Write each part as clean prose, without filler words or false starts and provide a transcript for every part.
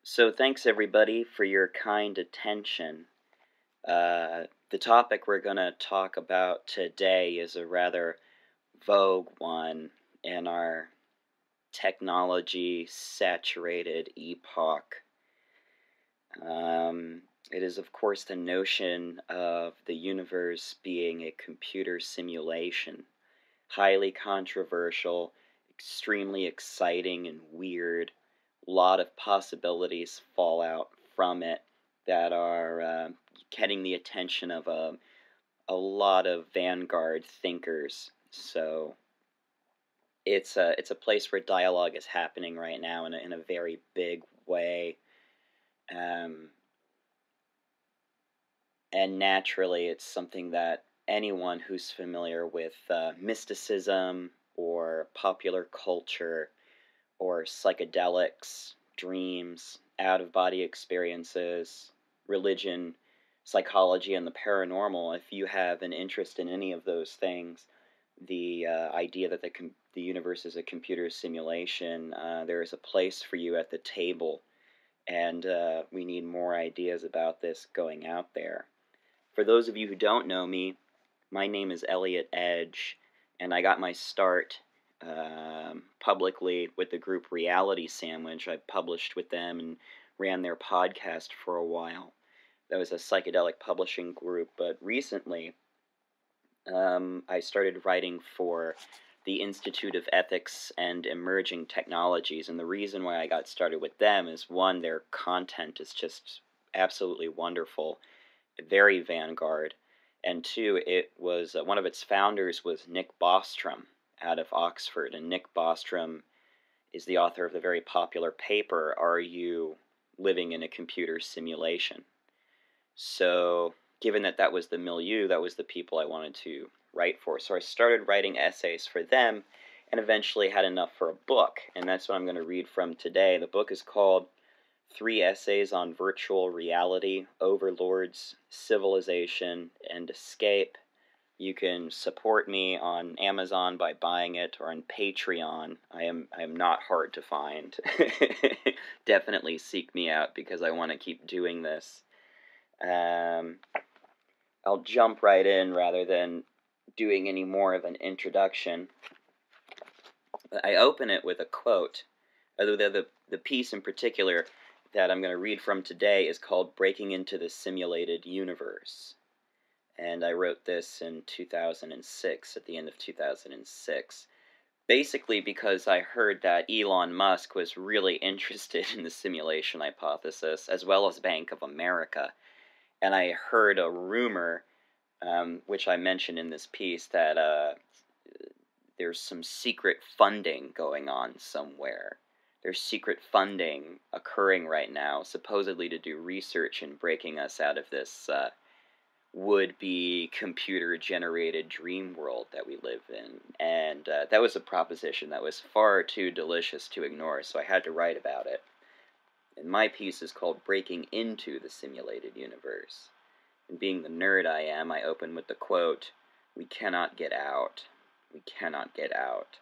So thanks everybody for your kind attention. The topic we're going to talk about today is a rather vogue one in our technology-saturated epoch. It is, of course, the notion of the universe being a computer simulation. Highly controversial, extremely exciting and weird. A lot of possibilities fall out from it that are getting the attention of a lot of vanguard thinkers. So it's a place where dialogue is happening right now in a very big way. And naturally, it's something that anyone who's familiar with mysticism or popular culture or psychedelics, dreams, out-of-body experiences, religion, psychology, and the paranormal, if you have an interest in any of those things, the idea that the universe is a computer simulation, there is a place for you at the table, and we need more ideas about this going out there. For those of you who don't know me, my name is OddEdges, and I got my start publicly with the group Reality Sandwich. I published with them and ran their podcast for a while. That was a psychedelic publishing group, but recently I started writing for the Institute of Ethics and Emerging Technologies, and the reason why I got started with them is, one, their content is just absolutely wonderful, very vanguard, and two, it was one of its founders was Nick Bostrom out of Oxford, and Nick Bostrom is the author of the very popular paper, Are You Living in a Computer Simulation? So given that that was the milieu, that was the people I wanted to write for, so I started writing essays for them and eventually had enough for a book, and that's what I'm going to read from today. The book is called 3 Essays on Virtual Reality, Overlords, Civilization, and Escape. You can support me on Amazon by buying it, or on Patreon. I am not hard to find. Definitely seek me out because I want to keep doing this. I'll jump right in rather than doing any more of an introduction. I open it with a quote. Although the piece in particular that I'm going to read from today is called Breaking into the Simulated Universe. And I wrote this in 2006, at the end of 2006. Basically because I heard that Elon Musk was really interested in the simulation hypothesis, as well as Bank of America. And I heard a rumor, which I mentioned in this piece, that there's some secret funding going on somewhere. There's secret funding occurring right now, supposedly to do research in breaking us out of this would-be computer-generated dream world that we live in. And that was a proposition that was far too delicious to ignore, so I had to write about it. And my piece is called Breaking into the Simulated Universe. And being the nerd I am, I open with the quote, "We cannot get out. We cannot get out."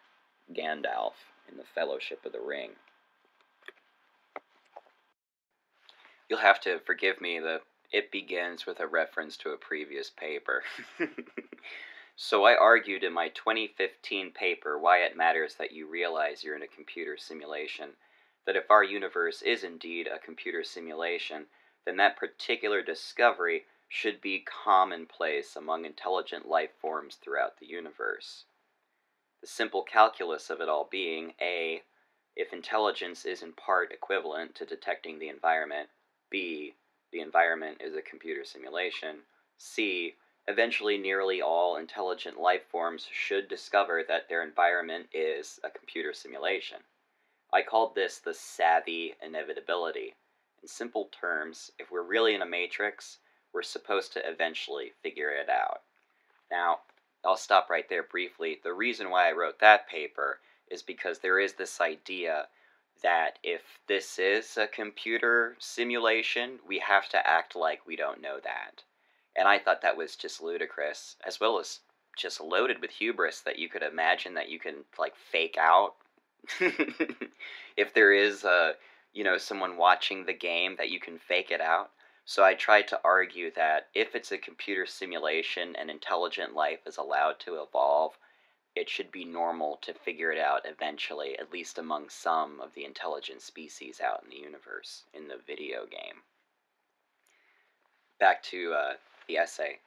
Gandalf in the Fellowship of the Ring. You'll have to forgive me that it begins with a reference to a previous paper. So I argued in my 2015 paper, Why It Matters That You Realize You're in a Computer Simulation, that if our universe is indeed a computer simulation, then that particular discovery should be commonplace among intelligent life forms throughout the universe. The simple calculus of it all being, A, if intelligence is in part equivalent to detecting the environment, B, the environment is a computer simulation, C, eventually nearly all intelligent life forms should discover that their environment is a computer simulation. I called this the savvy inevitability. In simple terms, if we're really in a matrix, we're supposed to eventually figure it out. Now, I'll stop right there briefly. The reason why I wrote that paper is because there is this idea that if this is a computer simulation, we have to act like we don't know that. And I thought that was just ludicrous, as well as just loaded with hubris that you could imagine that you can, like, fake out. If there is a someone watching the game that you can fake it out. So I tried to argue that if it's a computer simulation and intelligent life is allowed to evolve, it should be normal to figure it out eventually, at least among some of the intelligent species out in the universe, in the video game. Back to the essay.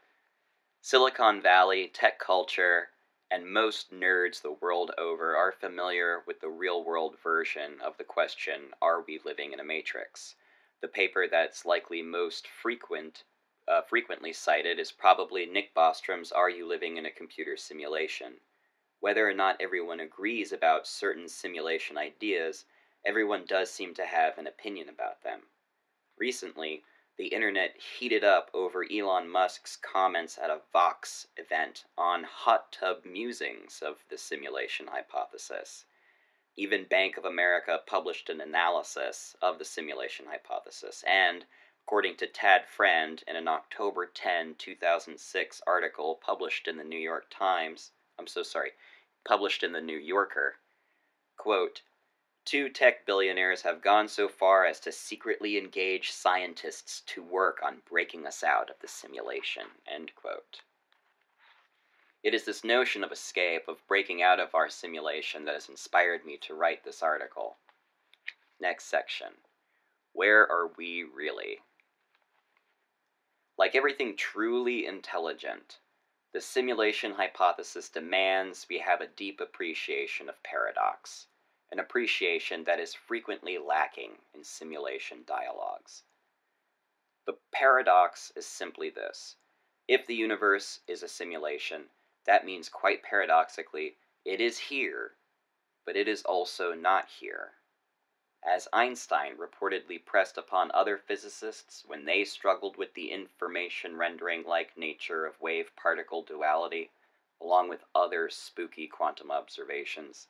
Silicon Valley, tech culture, and most nerds the world over are familiar with the real-world version of the question, are we living in a matrix? The paper that's likely most frequently cited is probably Nick Bostrom's Are You Living in a Computer Simulation? Whether or not everyone agrees about certain simulation ideas, everyone does seem to have an opinion about them. Recently, the internet heated up over Elon Musk's comments at a Vox event on hot tub musings of the simulation hypothesis. Even Bank of America published an analysis of the simulation hypothesis, and, according to Tad Friend, in an October 10, 2006 article published in the New Yorker, quote, "Two tech billionaires have gone so far as to secretly engage scientists to work on breaking us out of the simulation," end quote. It is this notion of escape, of breaking out of our simulation, that has inspired me to write this article. Next section. Where are we really? Like everything truly intelligent, the simulation hypothesis demands we have a deep appreciation of paradox, an appreciation that is frequently lacking in simulation dialogues. The paradox is simply this. If the universe is a simulation, that means quite paradoxically, it is here, but it is also not here. As Einstein reportedly pressed upon other physicists when they struggled with the information rendering-like nature of wave-particle duality, along with other spooky quantum observations,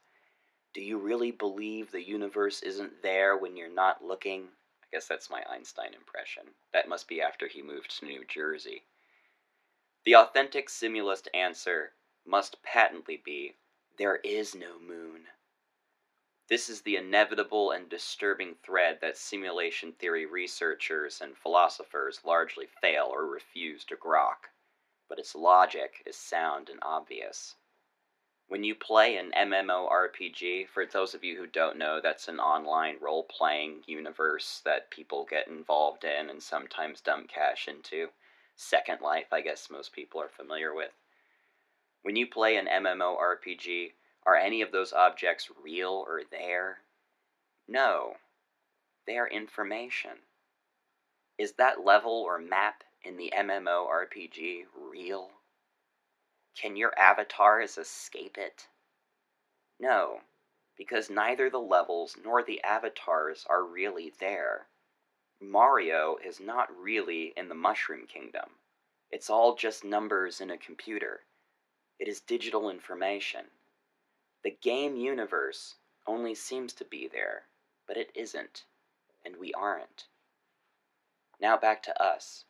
do you really believe the universe isn't there when you're not looking? I guess that's my Einstein impression. That must be after he moved to New Jersey. The authentic simulist answer must patently be, there is no moon. This is the inevitable and disturbing thread that simulation theory researchers and philosophers largely fail or refuse to grok, but its logic is sound and obvious. When you play an MMORPG, for those of you who don't know, that's an online role-playing universe that people get involved in and sometimes dump cash into. Second Life, I guess most people are familiar with. When you play an MMORPG, are any of those objects real or there? No. They are information. Is that level or map in the MMORPG real? Can your avatars escape it? No, because neither the levels nor the avatars are really there. Mario is not really in the Mushroom Kingdom. It's all just numbers in a computer. It is digital information. The game universe only seems to be there, but it isn't, and we aren't. Now back to us.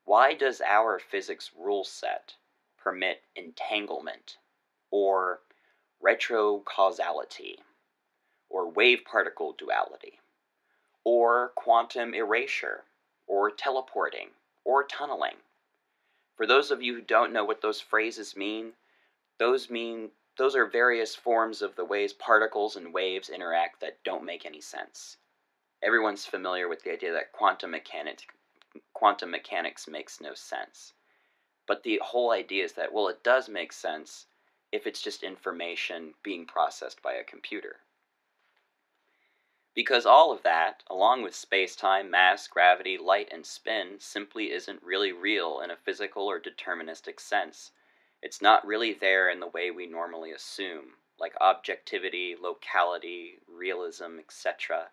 Why does our physics rule set permit entanglement, or retrocausality, or wave-particle duality, or quantum erasure, or teleporting, or tunneling? For those of you who don't know what those phrases mean, those are various forms of the ways particles and waves interact that don't make any sense. Everyone's familiar with the idea that quantum mechanics makes no sense. But the whole idea is that, well, it does make sense if it's just information being processed by a computer. Because all of that, along with space-time, mass, gravity, light, and spin, simply isn't really real in a physical or deterministic sense. It's not really there in the way we normally assume, like objectivity, locality, realism, etc.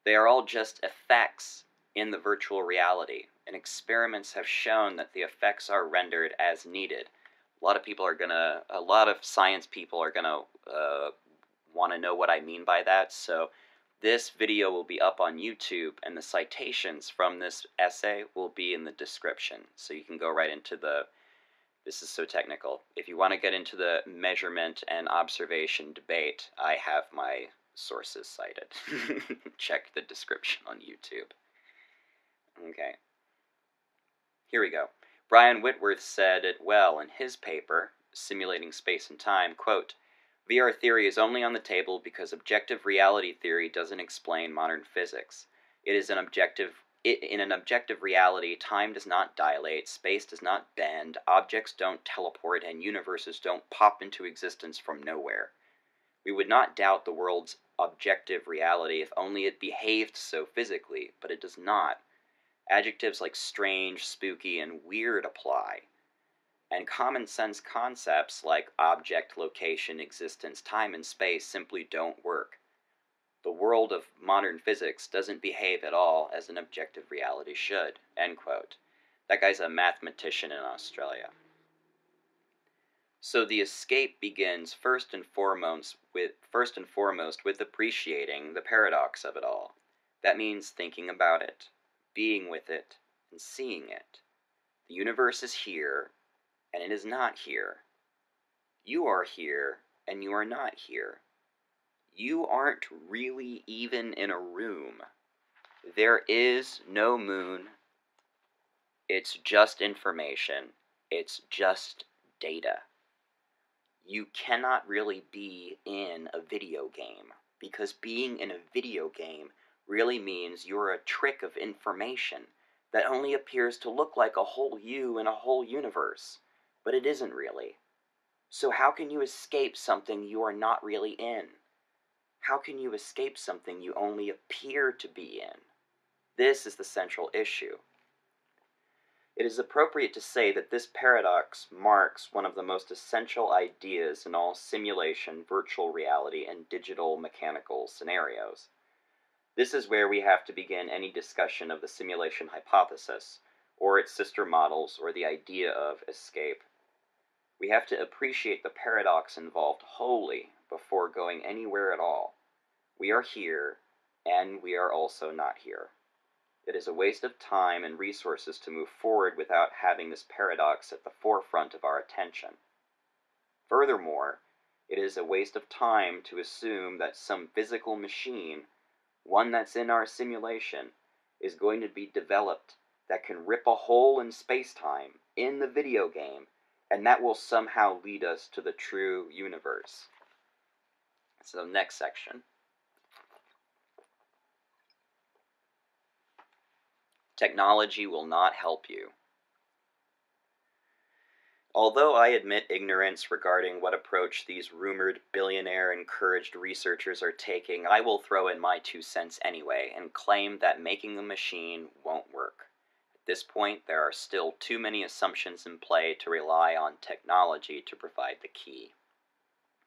They are all just effects in the virtual reality, and experiments have shown that the effects are rendered as needed. A lot of science people are gonna want to know what I mean by that, so this video will be up on YouTube, and the citations from this essay will be in the description, so you can go right into this is so technical. If you want to get into the measurement and observation debate, I have my Sources cited. Check the description on YouTube. Okay. Here we go. Brian Whitworth said it well in his paper, Simulating Space and Time, quote, VR theory is only on the table because objective reality theory doesn't explain modern physics. In an objective reality, time does not dilate, space does not bend, objects don't teleport, and universes don't pop into existence from nowhere. We would not doubt the world's objective reality if only it behaved so physically, but it does not. Adjectives like strange, spooky, and weird apply. And common sense concepts like object, location, existence, time, and space simply don't work. The world of modern physics doesn't behave at all as an objective reality should. End quote. That guy's a mathematician in Australia. So the escape begins first and foremost with appreciating the paradox of it all. That means thinking about it, being with it, and seeing it. The universe is here, and it is not here. You are here, and you are not here. You aren't really even in a room. There is no moon. It's just information. It's just data. You cannot really be in a video game, because being in a video game really means you're a trick of information that only appears to look like a whole you in a whole universe, but it isn't really. So how can you escape something you are not really in? How can you escape something you only appear to be in? This is the central issue. It is appropriate to say that this paradox marks one of the most essential ideas in all simulation, virtual reality, and digital mechanical scenarios. This is where we have to begin any discussion of the simulation hypothesis, or its sister models, or the idea of escape. We have to appreciate the paradox involved wholly before going anywhere at all. We are here, and we are also not here. It is a waste of time and resources to move forward without having this paradox at the forefront of our attention. Furthermore, it is a waste of time to assume that some physical machine, one that's in our simulation, is going to be developed that can rip a hole in space-time in the video game, and that will somehow lead us to the true universe. So, next section. Technology will not help you. Although I admit ignorance regarding what approach these rumored billionaire-encouraged researchers are taking, I will throw in my 2 cents anyway and claim that making a machine won't work. At this point, there are still too many assumptions in play to rely on technology to provide the key.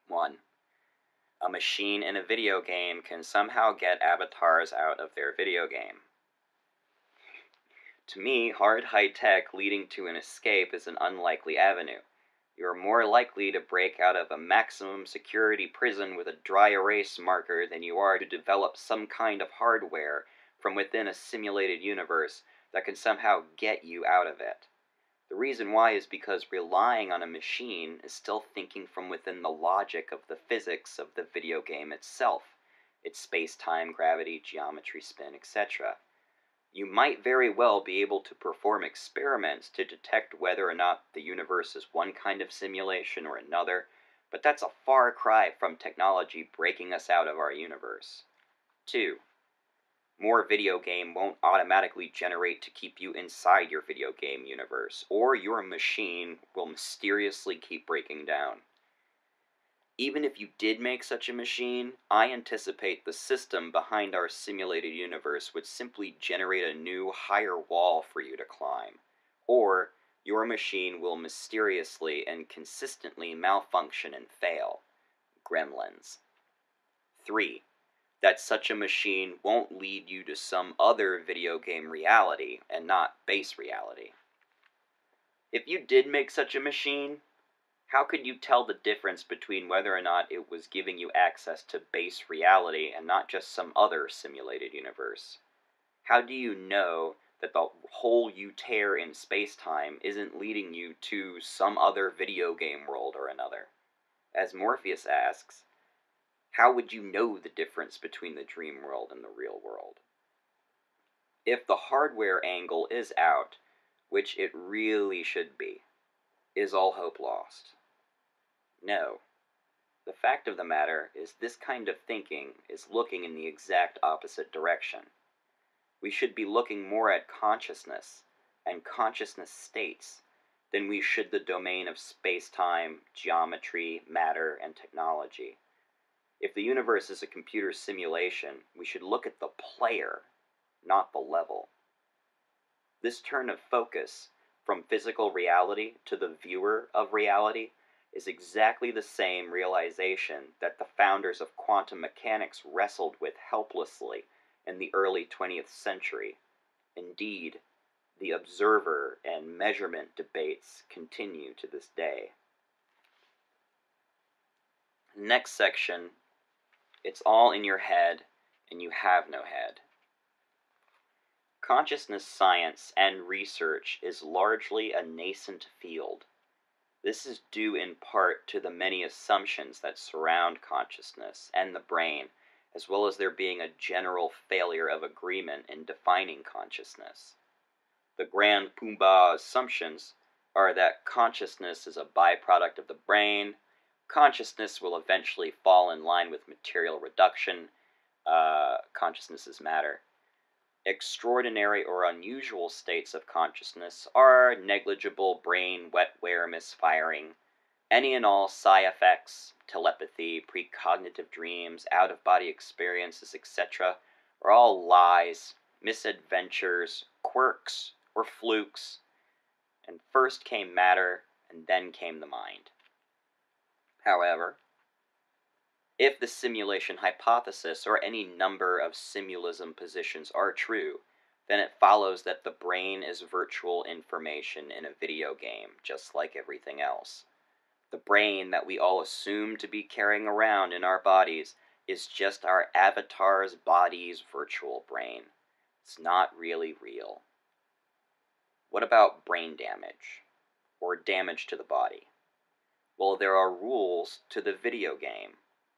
1. A machine in a video game can somehow get avatars out of their video game. To me, hard high-tech leading to an escape is an unlikely avenue. You are more likely to break out of a maximum security prison with a dry erase marker than you are to develop some kind of hardware from within a simulated universe that can somehow get you out of it. The reason why is because relying on a machine is still thinking from within the logic of the physics of the video game itself, its space-time, gravity, geometry, spin, etc. You might very well be able to perform experiments to detect whether or not the universe is one kind of simulation or another, but that's a far cry from technology breaking us out of our universe. 2. More video game won't automatically generate to keep you inside your video game universe, or your machine will mysteriously keep breaking down. Even if you did make such a machine, I anticipate the system behind our simulated universe would simply generate a new, higher wall for you to climb. Or, your machine will mysteriously and consistently malfunction and fail. Gremlins. 3. That such a machine won't lead you to some other video game reality, and not base reality. If you did make such a machine, how could you tell the difference between whether or not it was giving you access to base reality and not just some other simulated universe? How do you know that the hole you tear in space-time isn't leading you to some other video game world or another? As Morpheus asks, How would you know the difference between the dream world and the real world? If the hardware angle is out, which it really should be, is all hope lost? No. The fact of the matter is this kind of thinking is looking in the exact opposite direction. We should be looking more at consciousness and consciousness states than we should the domain of space-time, geometry, matter, and technology. If the universe is a computer simulation, we should look at the player, not the level. This turn of focus from physical reality to the viewer of reality is exactly the same realization that the founders of quantum mechanics wrestled with helplessly in the early 20th century. Indeed, the observer and measurement debates continue to this day. Next section, it's all in your head and you have no head. Consciousness science and research is largely a nascent field. This is due in part to the many assumptions that surround consciousness and the brain, as well as there being a general failure of agreement in defining consciousness. The grand poobah assumptions are that consciousness is a byproduct of the brain, consciousness will eventually fall in line with material reduction, consciousness is matter. Extraordinary or unusual states of consciousness are negligible brain wetware misfiring, any and all psi effects, telepathy, precognitive dreams, out-of-body experiences, etc., are all lies, misadventures, quirks, or flukes, and first came matter, and then came the mind. However, if the simulation hypothesis or any number of simulism positions are true, then it follows that the brain is virtual information in a video game, just like everything else. The brain that we all assume to be carrying around in our bodies is just our avatar's body's virtual brain. It's not really real. What about brain damage, or damage to the body? Well, there are rules to the video game.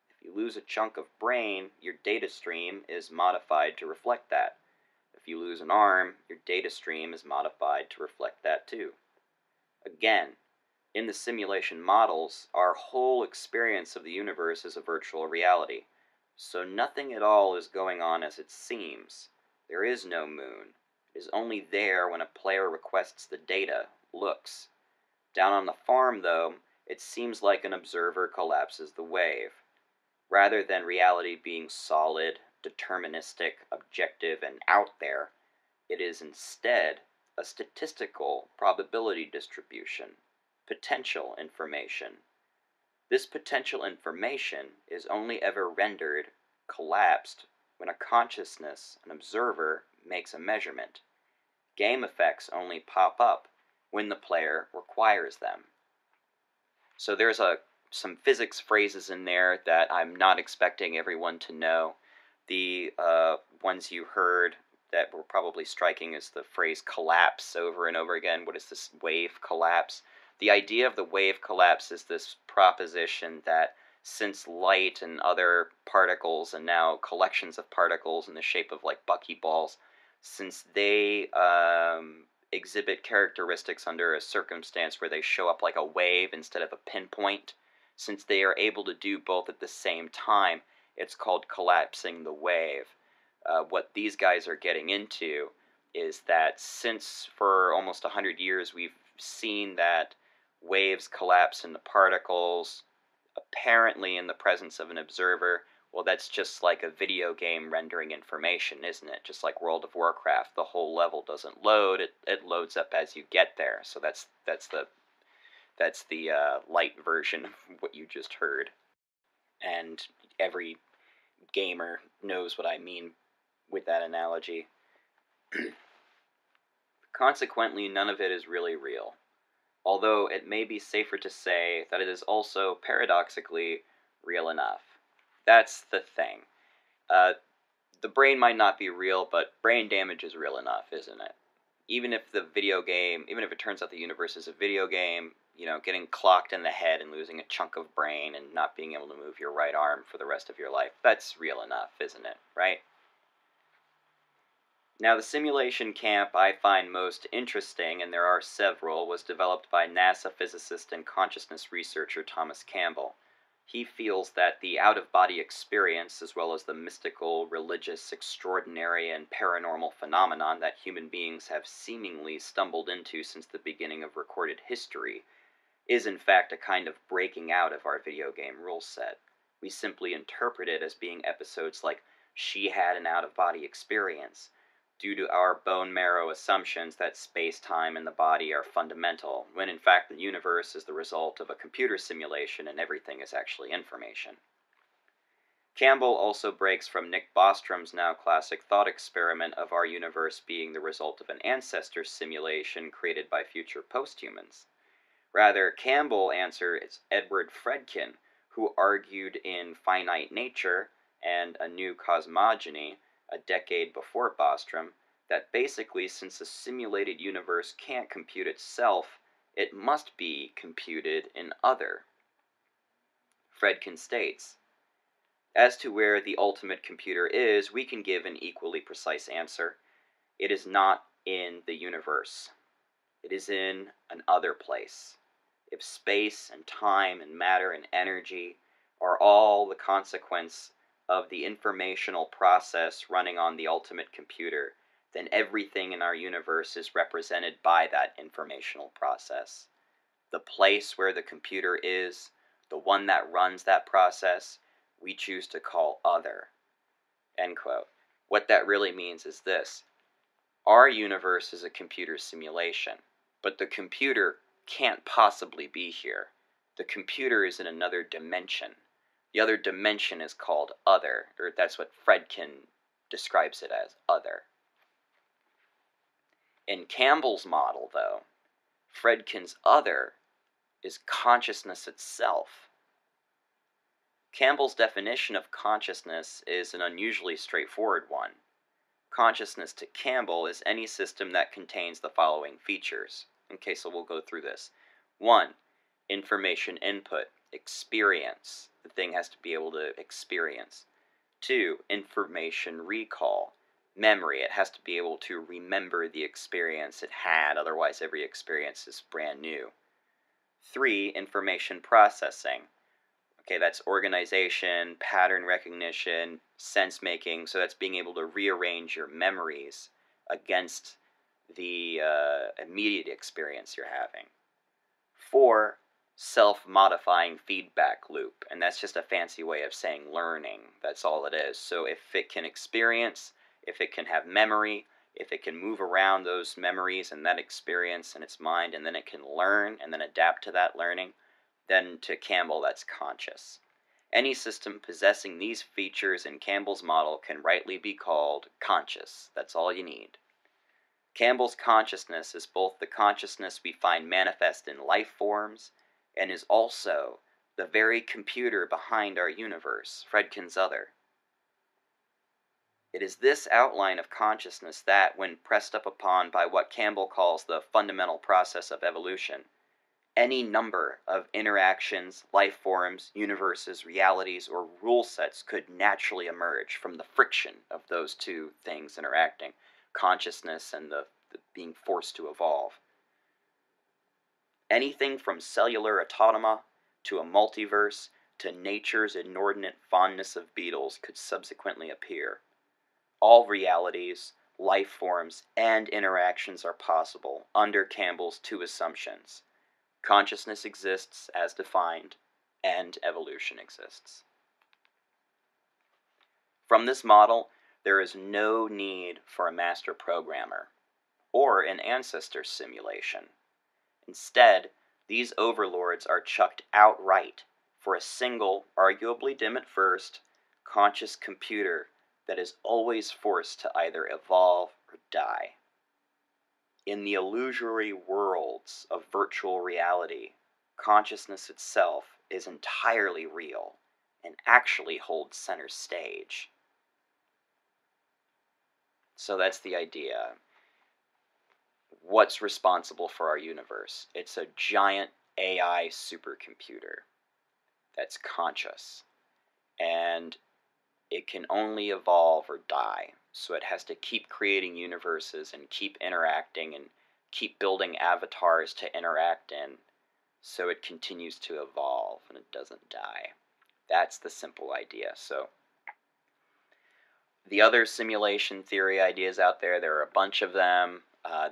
If you lose a chunk of brain, your data stream is modified to reflect that. If you lose an arm, your data stream is modified to reflect that too. Again, in the simulation models, our whole experience of the universe is a virtual reality, so nothing at all is going on as it seems. There is no moon. It is only there when a player requests the data, looks. Down on the farm, though, it seems like an observer collapses the wave. Rather than reality being solid, deterministic, objective, and out there, it is instead a statistical probability distribution, potential information. This potential information is only ever rendered, collapsed, when a consciousness, an observer, makes a measurement. Game effects only pop up when the player requires them. So there's some physics phrases in there that I'm not expecting everyone to know. The ones you heard that were probably striking is the phrase collapse over and over again. What is this wave collapse? The idea of the wave collapse is this proposition that since light and other particles, and now collections of particles in the shape of like buckyballs, since they exhibit characteristics under a circumstance where they show up like a wave instead of a pinpoint, since they are able to do both at the same time, it's called collapsing the wave. What these guys are getting into is that since for almost 100 years we've seen that waves collapse into particles, apparently in the presence of an observer, well, that's just like a video game rendering information, isn't it? Just like World of Warcraft, the whole level doesn't load, it loads up as you get there. So that's the light version of what you just heard. And every gamer knows what I mean with that analogy. Consequently, none of it is really real. Although it may be safer to say that it is also paradoxically real enough. That's the thing. The brain might not be real, but brain damage is real enough, isn't it? even if it turns out the universe is a video game, getting clocked in the head and losing a chunk of brain and not being able to move your right arm for the rest of your life, that's real enough, isn't it, right? Now, the simulation camp I find most interesting, and there are several, was developed by NASA physicist and consciousness researcher Thomas Campbell. He feels that the out-of-body experience, as well as the mystical, religious, extraordinary, and paranormal phenomenon that human beings have seemingly stumbled into since the beginning of recorded history, is in fact a kind of breaking out of our video game rule set. We simply interpret it as being episodes like "she had an out-of-body experience," due to our bone marrow assumptions that space-time and the body are fundamental, when in fact the universe is the result of a computer simulation and everything is actually information. Campbell also breaks from Nick Bostrom's now classic thought experiment of our universe being the result of an ancestor simulation created by future posthumans. Rather, Campbell answers Edward Fredkin, who argued in Finite Nature and A New Cosmogony, a decade before Bostrom, that basically since a simulated universe can't compute itself, it must be computed in other. Fredkin states, "As to where the ultimate computer is, we can give an equally precise answer. It is not in the universe. It is in an other place. If space and time and matter and energy are all the consequence of the informational process running on the ultimate computer, then everything in our universe is represented by that informational process. The place where the computer is, the one that runs that process, we choose to call other." End quote. What that really means is this. Our universe is a computer simulation, but the computer can't possibly be here. The computer is in another dimension. The other dimension is called other, or that's what Fredkin describes it as, other. In Campbell's model, though, Fredkin's other is consciousness itself. Campbell's definition of consciousness is an unusually straightforward one. Consciousness to Campbell is any system that contains the following features. Okay, so we'll go through this. 1. Information input, experience. The thing has to be able to experience. 2. Information recall, memory. It has to be able to remember the experience it had, otherwise every experience is brand new. 3. Information processing. Okay, that's organization, pattern recognition, sense making, so that's being able to rearrange your memories against the immediate experience you're having. 4. Self-modifying feedback loop, and that's just a fancy way of saying learning. That's all it is. So if it can experience, if it can have memory, if it can move around those memories and that experience in its mind, and then it can learn and then adapt to that learning, then to Campbell that's conscious. Any system possessing these features in Campbell's model can rightly be called conscious. That's all you need. Campbell's consciousness is both the consciousness we find manifest in life forms and is also the very computer behind our universe, Fredkin's other. It is this outline of consciousness that, when pressed up upon by what Campbell calls the fundamental process of evolution, any number of interactions, life forms, universes, realities, or rule sets could naturally emerge from the friction of those two things interacting, consciousness and the being forced to evolve. Anything from cellular autonoma to a multiverse to nature's inordinate fondness of beetles could subsequently appear. All realities, life forms, and interactions are possible under Campbell's two assumptions. Consciousness exists as defined, and evolution exists. From this model, there is no need for a master programmer or an ancestor simulation. Instead, these overlords are chucked outright for a single, arguably dim at first, conscious computer that is always forced to either evolve or die. In the illusory worlds of virtual reality, consciousness itself is entirely real and actually holds center stage. So that's the idea. what's responsible for our universe? It's a giant AI supercomputer that's conscious, and it can only evolve or die. So it has to keep creating universes and keep interacting and keep building avatars to interact in, so it continues to evolve and it doesn't die. That's the simple idea. So the other simulation theory ideas out there, there are a bunch of them.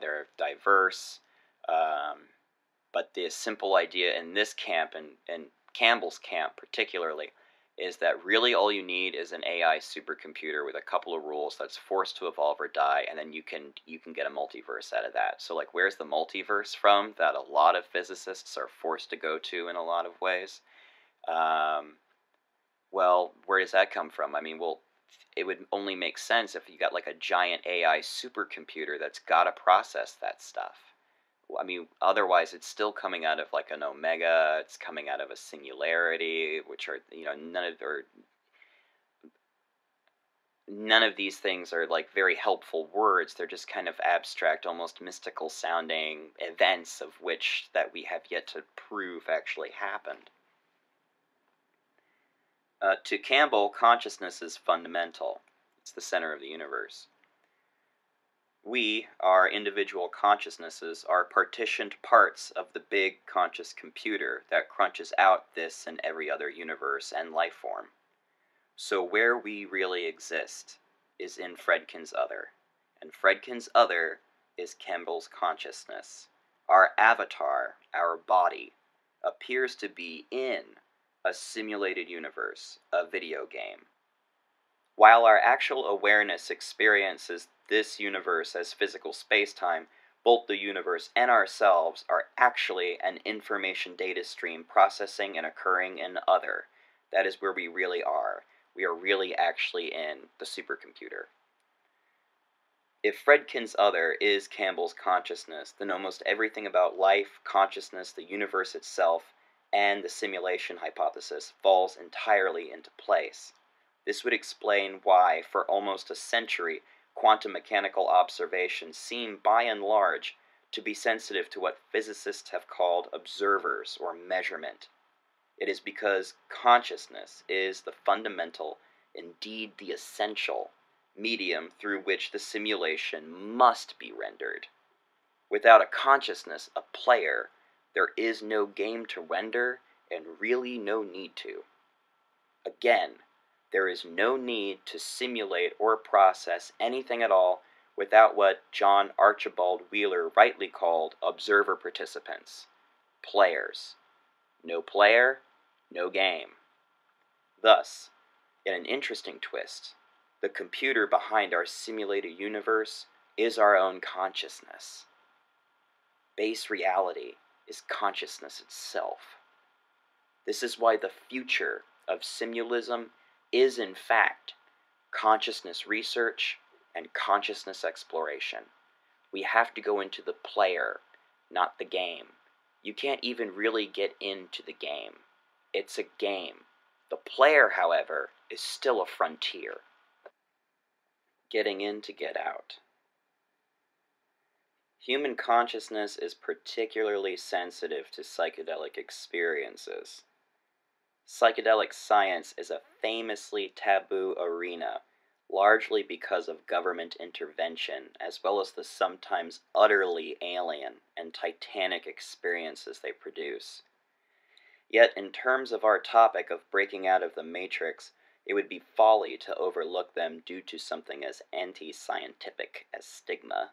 They're diverse. But the simple idea in this camp, and Campbell's camp particularly, is that really all you need is an AI supercomputer with a couple of rules that's forced to evolve or die, and then you can get a multiverse out of that. So, like, where's the multiverse from that a lot of physicists are forced to go to in a lot of ways? Well, where does that come from? I mean, well, it would only make sense if you got like a giant AI supercomputer that's got to process that stuff. I mean, otherwise it's still coming out of like an omega, it's coming out of a singularity, which are, none of these things are like very helpful words. They're just kind of abstract, almost mystical sounding events of which that we have yet to prove actually happened. To Campbell, consciousness is fundamental. It's the center of the universe. We, our individual consciousnesses, are partitioned parts of the big conscious computer that crunches out this and every other universe and life form. So where we really exist is in Fredkin's other, and Fredkin's other is Campbell's consciousness. Our avatar, our body, appears to be in a simulated universe, a video game. While our actual awareness experiences this universe as physical space-time, both the universe and ourselves are actually an information data stream processing and occurring in other. That is where we really are. We are really actually in the supercomputer. If Fredkin's other is Campbell's consciousness, then almost everything about life, consciousness, the universe itself, and the simulation hypothesis falls entirely into place. This would explain why, for almost a century, quantum mechanical observations seem, by and large, to be sensitive to what physicists have called observers or measurement. It is because consciousness is the fundamental, indeed the essential, medium through which the simulation must be rendered. Without a consciousness, a player, there is no game to render, and really no need to. Again, there is no need to simulate or process anything at all without what John Archibald Wheeler rightly called observer participants, players. No player, no game. Thus, in an interesting twist, the computer behind our simulated universe is our own consciousness. Base reality is consciousness itself. This is why the future of simulism is in fact consciousness research and consciousness exploration. We have to go into the player, not the game. You can't even really get into the game. It's a game. The player, however, is still a frontier. Getting in to get out. Human consciousness is particularly sensitive to psychedelic experiences. Psychedelic science is a famously taboo arena, largely because of government intervention, as well as the sometimes utterly alien and titanic experiences they produce. Yet, in terms of our topic of breaking out of the matrix, it would be folly to overlook them due to something as anti-scientific as stigma.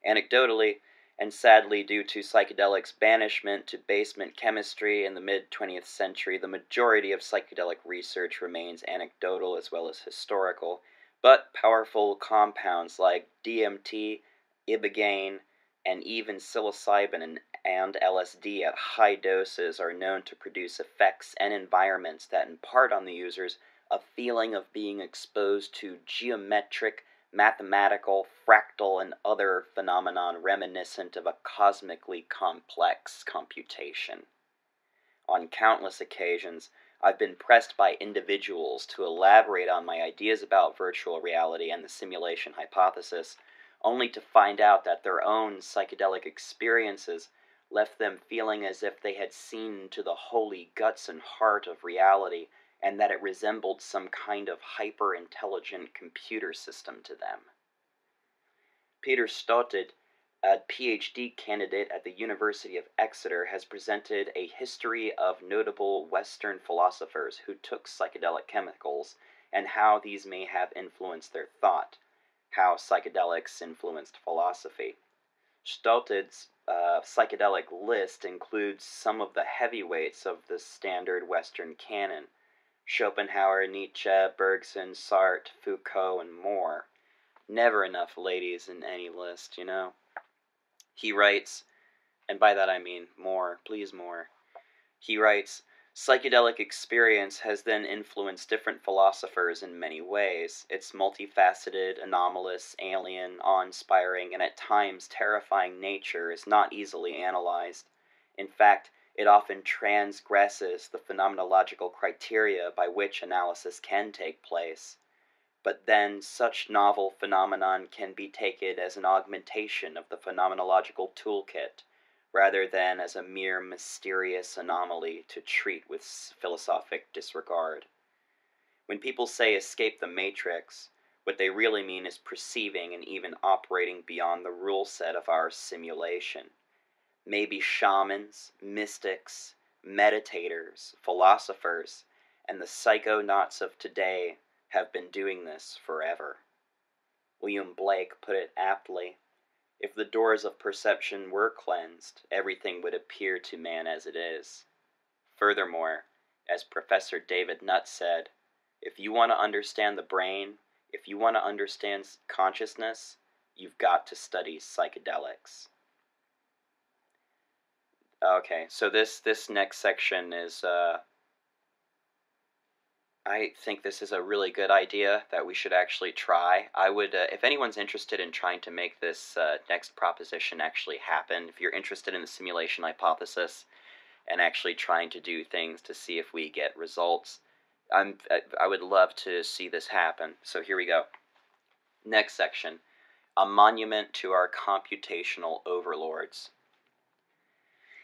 Anecdotally, and sadly due to psychedelics' banishment to basement chemistry in the mid-20th century, the majority of psychedelic research remains anecdotal as well as historical, but powerful compounds like DMT, ibogaine, and even psilocybin and LSD at high doses are known to produce effects and environments that impart on the users a feeling of being exposed to geometric, mathematical, fractal, and other phenomenon reminiscent of a cosmically complex computation. On countless occasions, I've been pressed by individuals to elaborate on my ideas about virtual reality and the simulation hypothesis, only to find out that their own psychedelic experiences left them feeling as if they had seen into the holy guts and heart of reality, and that it resembled some kind of hyper-intelligent computer system to them. Peter Stotted, a PhD candidate at the University of Exeter, has presented a history of notable Western philosophers who took psychedelic chemicals and how these may have influenced their thought, how psychedelics influenced philosophy. Stotted's psychedelic list includes some of the heavyweights of the standard Western canon: Schopenhauer, Nietzsche, Bergson, Sartre, Foucault, and more. Never enough ladies in any list, you know? He writes, and by that I mean more, please more. He writes, psychedelic experience has then influenced different philosophers in many ways. Its multifaceted, anomalous, alien, awe-inspiring, and at times terrifying nature is not easily analyzed. In fact, it often transgresses the phenomenological criteria by which analysis can take place. But then such novel phenomenon can be taken as an augmentation of the phenomenological toolkit, rather than as a mere mysterious anomaly to treat with philosophic disregard. When people say escape the matrix, what they really mean is perceiving and even operating beyond the rule set of our simulation. Maybe shamans, mystics, meditators, philosophers, and the psychonauts of today have been doing this forever. William Blake put it aptly: if the doors of perception were cleansed, everything would appear to man as it is. Furthermore, as Professor David Nutt said, if you want to understand the brain, if you want to understand consciousness, you've got to study psychedelics. Okay, so this next section is, I think this is a really good idea that we should actually try. I would, if anyone's interested in trying to make this next proposition actually happen, if you're interested in the simulation hypothesis and actually trying to do things to see if we get results, I would love to see this happen. So here we go. Next section, a monument to our computational overlords.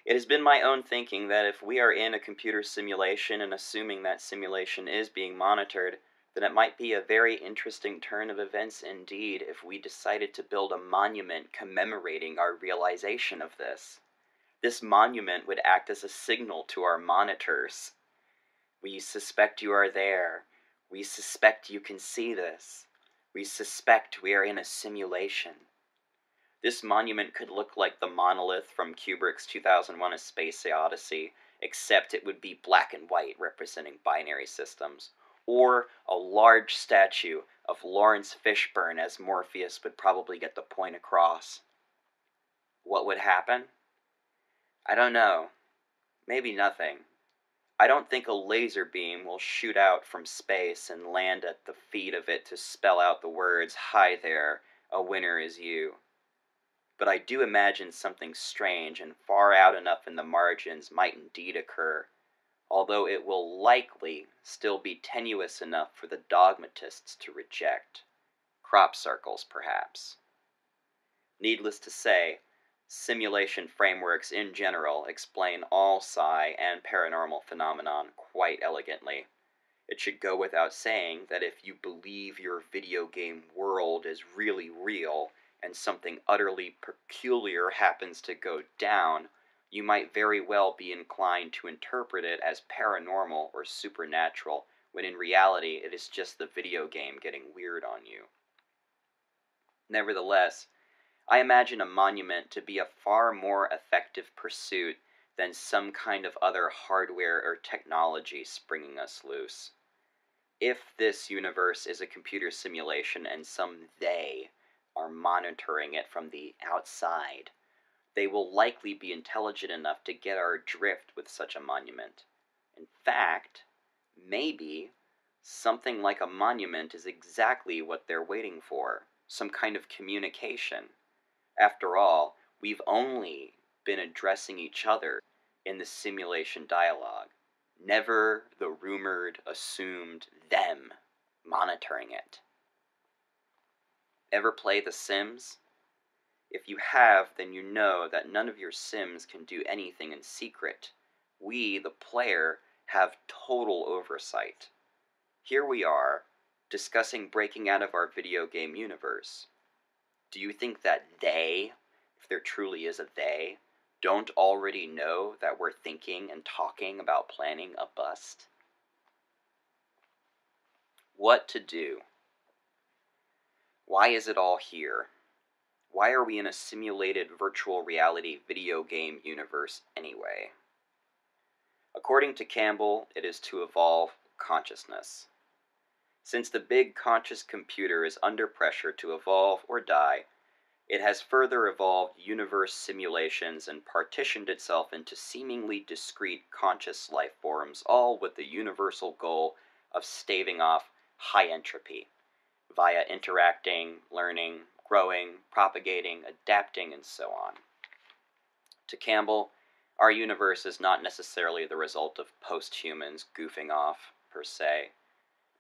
It has been my own thinking that if we are in a computer simulation, and assuming that simulation is being monitored, then it might be a very interesting turn of events indeed if we decided to build a monument commemorating our realization of this. This monument would act as a signal to our monitors. We suspect you are there. We suspect you can see this. We suspect we are in a simulation. This monument could look like the monolith from Kubrick's 2001: A Space Odyssey, except it would be black and white, representing binary systems, or a large statue of Lawrence Fishburne as Morpheus would probably get the point across. What would happen? I don't know. Maybe nothing. I don't think a laser beam will shoot out from space and land at the feet of it to spell out the words, "Hi there, a winner is you." But I do imagine something strange and far out enough in the margins might indeed occur, although it will likely still be tenuous enough for the dogmatists to reject. Crop circles, perhaps. Needless to say, simulation frameworks in general explain all psi and paranormal phenomenon quite elegantly. It should go without saying that if you believe your video game world is really real, and something utterly peculiar happens to go down, you might very well be inclined to interpret it as paranormal or supernatural, when in reality it is just the video game getting weird on you. Nevertheless, I imagine a monument to be a far more effective pursuit than some kind of other hardware or technology springing us loose. If this universe is a computer simulation and some they are monitoring it from the outside, they will likely be intelligent enough to get our drift with such a monument. In fact, maybe something like a monument is exactly what they're waiting for, some kind of communication. After all, we've only been addressing each other in the simulation dialogue, never the rumored, assumed them monitoring it. Ever play The Sims? If you have, then you know that none of your sims can do anything in secret. We, the player, have total oversight. Here we are, discussing breaking out of our video game universe. Do you think that they, if there truly is a they, don't already know that we're thinking and talking about planning a bust? What to do? Why is it all here? Why are we in a simulated virtual reality video game universe anyway? According to Campbell, it is to evolve consciousness. Since the big conscious computer is under pressure to evolve or die, it has further evolved universe simulations and partitioned itself into seemingly discrete conscious life forms, all with the universal goal of staving off high entropy via interacting, learning, growing, propagating, adapting, and so on. To Campbell, our universe is not necessarily the result of post-humans goofing off, per se,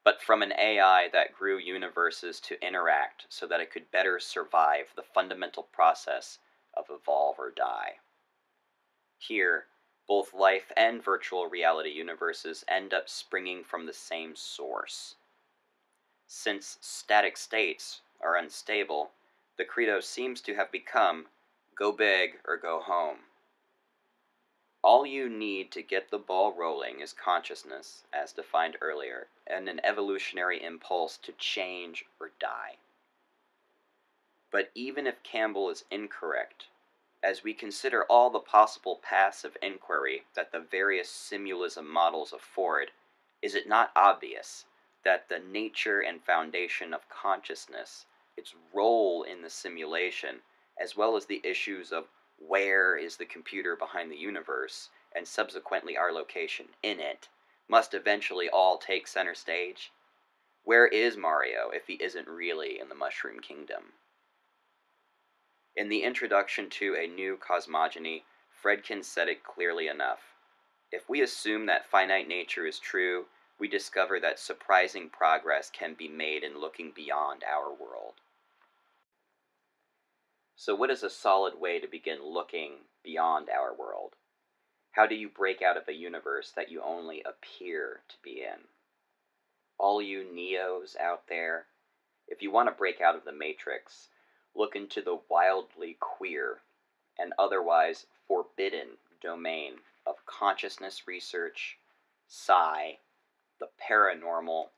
but from an AI that grew universes to interact so that it could better survive the fundamental process of evolve or die. Here, both life and virtual reality universes end up springing from the same source. Since static states are unstable, the credo seems to have become, go big or go home. All you need to get the ball rolling is consciousness, as defined earlier, and an evolutionary impulse to change or die. But even if Campbell is incorrect, as we consider all the possible paths of inquiry that the various simulism models afford, is it not obvious that the nature and foundation of consciousness, its role in the simulation, as well as the issues of where is the computer behind the universe, and subsequently our location in it, must eventually all take center stage? Where is Mario if he isn't really in the Mushroom Kingdom? In the introduction to A New Cosmogony, Fredkin said it clearly enough. If we assume that finite nature is true, we discover that surprising progress can be made in looking beyond our world. So what is a solid way to begin looking beyond our world? How do you break out of a universe that you only appear to be in? All you Neos out there, if you want to break out of the Matrix, look into the wildly queer and otherwise forbidden domain of consciousness research, psi, the paranormal,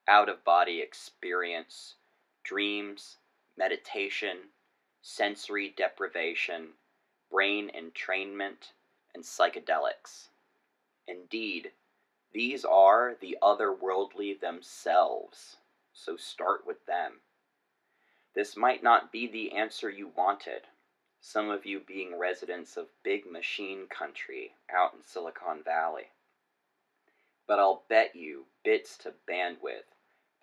out-of-body experience, dreams, meditation, sensory deprivation, brain entrainment, and psychedelics. Indeed, these are the otherworldly themselves, so start with them. This might not be the answer you wanted, some of you being residents of big machine country out in Silicon Valley. But I'll bet you bits to bandwidth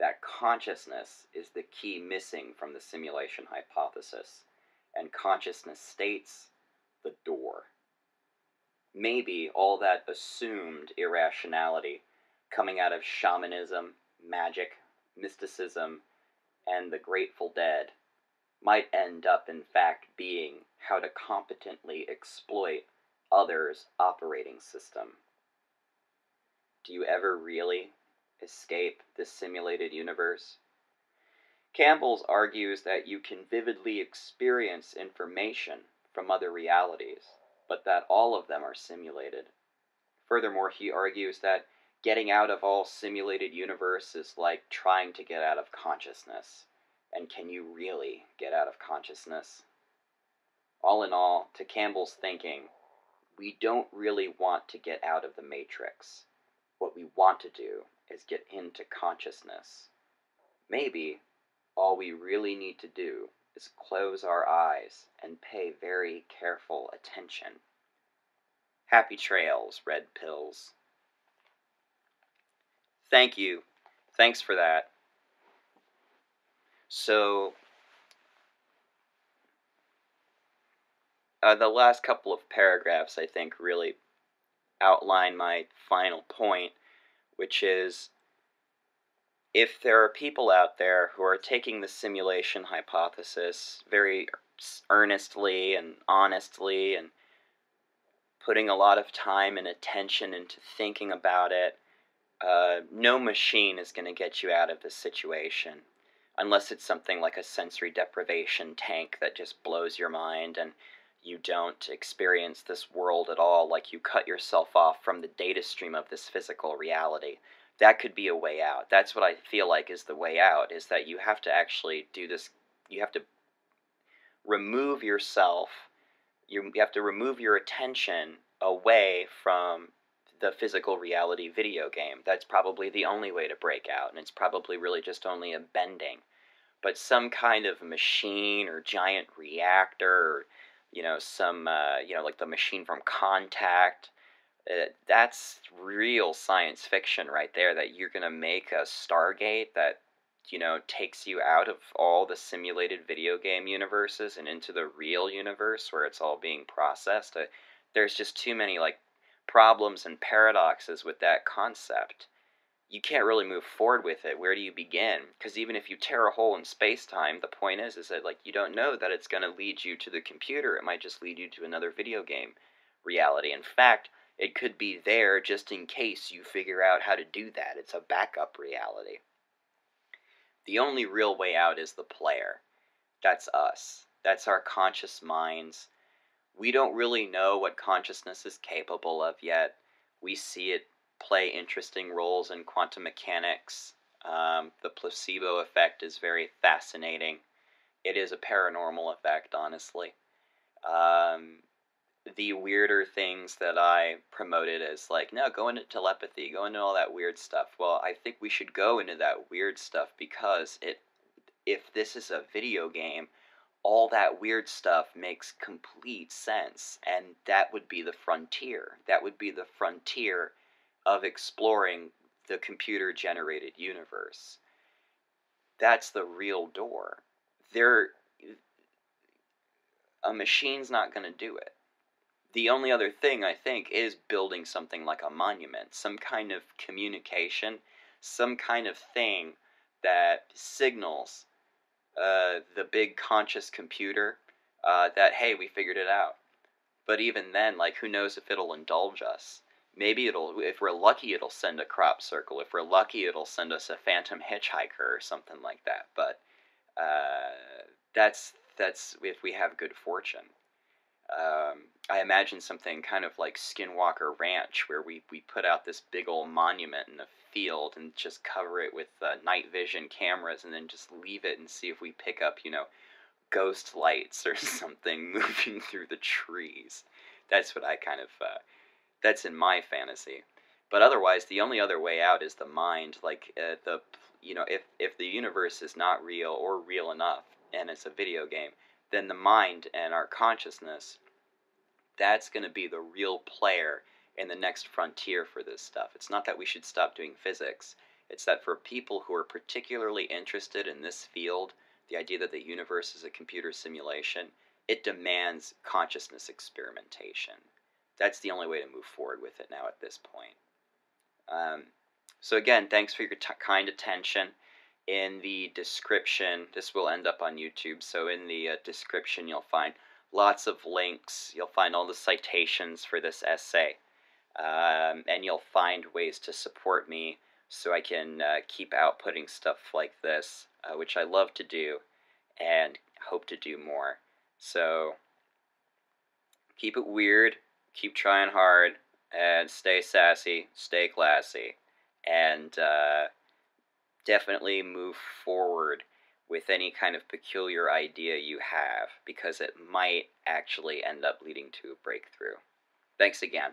that consciousness is the key missing from the simulation hypothesis, and consciousness states the door. Maybe all that assumed irrationality coming out of shamanism, magic, mysticism, and the Grateful Dead might end up in fact being how to competently exploit others' operating system. Do you ever really escape this simulated universe? Campbell argues that you can vividly experience information from other realities, but that all of them are simulated. Furthermore, he argues that getting out of all simulated universe is like trying to get out of consciousness. And can you really get out of consciousness? All in all, to Campbell's thinking, we don't really want to get out of the Matrix. What we want to do is get into consciousness. Maybe all we really need to do is close our eyes and pay very careful attention. Happy trails, red pills. Thank you. Thanks for that. So, the last couple of paragraphs, I think, really outline my final point, which is if there are people out there who are taking the simulation hypothesis very earnestly and honestly and putting a lot of time and attention into thinking about it, no machine is going to get you out of this situation. Unless it's something like a sensory deprivation tank that just blows your mind and you don't experience this world at all, like you cut yourself off from the data stream of this physical reality. That could be a way out. That's what I feel like is the way out, is that you have to actually do this. You have to remove yourself, you have to remove your attention away from the physical reality video game. That's probably the only way to break out, and it's probably really just only a bending. But some kind of machine or giant reactor, or, some, like the machine from Contact, that's real science fiction right there, that you're going to make a Stargate that, takes you out of all the simulated video game universes and into the real universe where it's all being processed. There's just too many, problems and paradoxes with that concept. You can't really move forward with it. Where do you begin? Because even if you tear a hole in space-time, the point is that, you don't know that it's going to lead you to the computer. It might just lead you to another video game reality. In fact, it could be there just in case you figure out how to do that. It's a backup reality. The only real way out is the player. That's us. That's our conscious minds. We don't really know what consciousness is capable of yet. We see it play interesting roles in quantum mechanics. The placebo effect is very fascinating. It is a paranormal effect, honestly. The weirder things that I promoted as no, go into telepathy, go into all that weird stuff. Well, I think we should go into that weird stuff because if this is a video game, all that weird stuff makes complete sense, and that would be the frontier. That would be the frontier of exploring the computer-generated universe. That's the real door. A machine's not going to do it. The only other thing, I think, is building something like a monument, some kind of communication, some kind of thing that signals the big conscious computer that, hey, we figured it out. But even then, who knows if it'll indulge us? Maybe if we're lucky, it'll send a crop circle. If we're lucky, it'll send us a phantom hitchhiker or something like that. But that's if we have good fortune. I imagine something kind of like Skinwalker Ranch, where we put out this big old monument in a field and just cover it with night vision cameras and then just leave it and see if we pick up, ghost lights or something moving through the trees. That's what I kind of, that's in my fantasy. But otherwise, the only other way out is the mind. If the universe is not real or real enough and it's a video game, then the mind and our consciousness, that's going to be the real player in the next frontier for this stuff. It's not that we should stop doing physics. It's that for people who are particularly interested in this field, the idea that the universe is a computer simulation, it demands consciousness experimentation. That's the only way to move forward with it now at this point. So again, thanks for your kind attention. In the description, this will end up on YouTube, so in the description you'll find lots of links. You'll find all the citations for this essay, and you'll find ways to support me so I can keep outputting stuff like this, which I love to do and hope to do more. So keep it weird, keep trying hard, and stay sassy, stay classy, and definitely move forward with any kind of peculiar idea you have, because it might actually end up leading to a breakthrough. Thanks again.